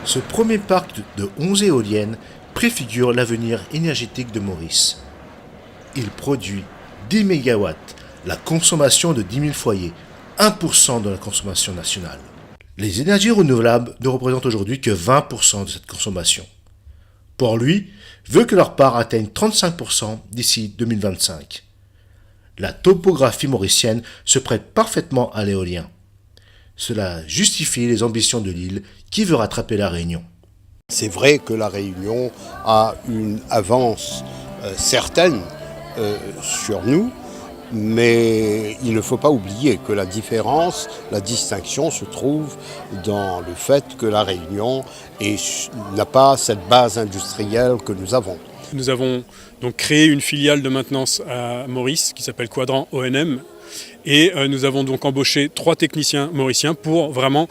Ce premier parc de 11 éoliennes préfigure l'avenir énergétique de Maurice. Il produit 10 MW, la consommation de 10 000 foyers, 1% de la consommation nationale. Les énergies renouvelables ne représentent aujourd'hui que 20% de cette consommation. Pour lui, veut que leur part atteigne 35% d'ici 2025. La topographie mauricienne se prête parfaitement à l'éolien. Cela justifie les ambitions de l'île qui veut rattraper la Réunion. C'est vrai que la Réunion a une avance certaine sur nous, mais il ne faut pas oublier que la différence, la distinction se trouve dans le fait que la Réunion n'a pas cette base industrielle que nous avons. Nous avons donc créé une filiale de maintenance à Maurice qui s'appelle Quadrant ONM et nous avons donc embauché 3 techniciens mauriciens pour vraiment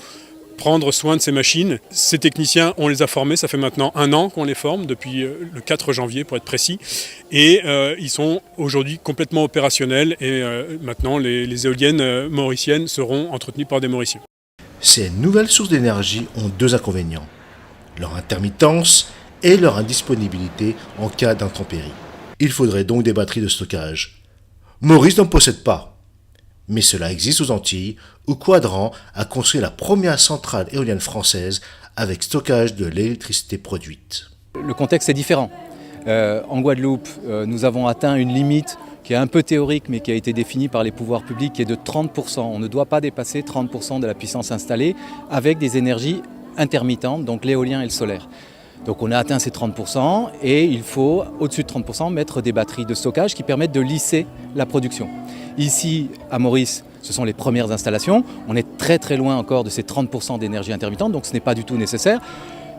prendre soin de ces machines. Ces techniciens, on les a formés, ça fait maintenant 1 an qu'on les forme, depuis le 4 janvier pour être précis. Et ils sont aujourd'hui complètement opérationnels et maintenant les éoliennes mauriciennes seront entretenues par des Mauriciens. Ces nouvelles sources d'énergie ont 2 inconvénients. Leur intermittence et leur indisponibilité en cas d'intempérie. Il faudrait donc des batteries de stockage. Maurice n'en possède pas. Mais cela existe aux Antilles, où Quadrant a construit la première centrale éolienne française avec stockage de l'électricité produite. Le contexte est différent. En Guadeloupe, nous avons atteint une limite qui est un peu théorique, mais qui a été définie par les pouvoirs publics, qui est de 30%. On ne doit pas dépasser 30% de la puissance installée avec des énergies intermittentes, donc l'éolien et le solaire. Donc on a atteint ces 30% et il faut, au-dessus de 30%, mettre des batteries de stockage qui permettent de lisser la production. Ici, à Maurice, ce sont les premières installations. On est très loin encore de ces 30% d'énergie intermittente, donc ce n'est pas du tout nécessaire.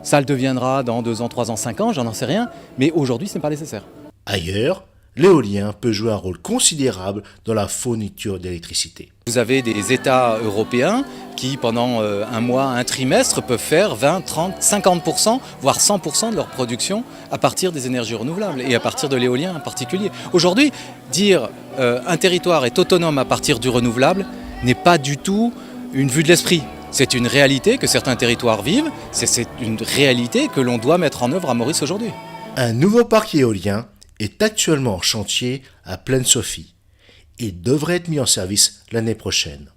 Ça le deviendra dans 2 ans, 3 ans, 5 ans, j'en sais rien, mais aujourd'hui ce n'est pas nécessaire. Ailleurs, l'éolien peut jouer un rôle considérable dans la fourniture d'électricité. Vous avez des États européens qui, pendant 1 mois, 1 trimestre, peuvent faire 20, 30, 50%, voire 100% de leur production à partir des énergies renouvelables et à partir de l'éolien en particulier. Aujourd'hui, dire un territoire est autonome à partir du renouvelable n'est pas du tout une vue de l'esprit. C'est une réalité que certains territoires vivent, c'est une réalité que l'on doit mettre en œuvre à Maurice aujourd'hui. Un nouveau parc éolien est actuellement en chantier à Plaine-Sophie et devrait être mis en service l'année prochaine.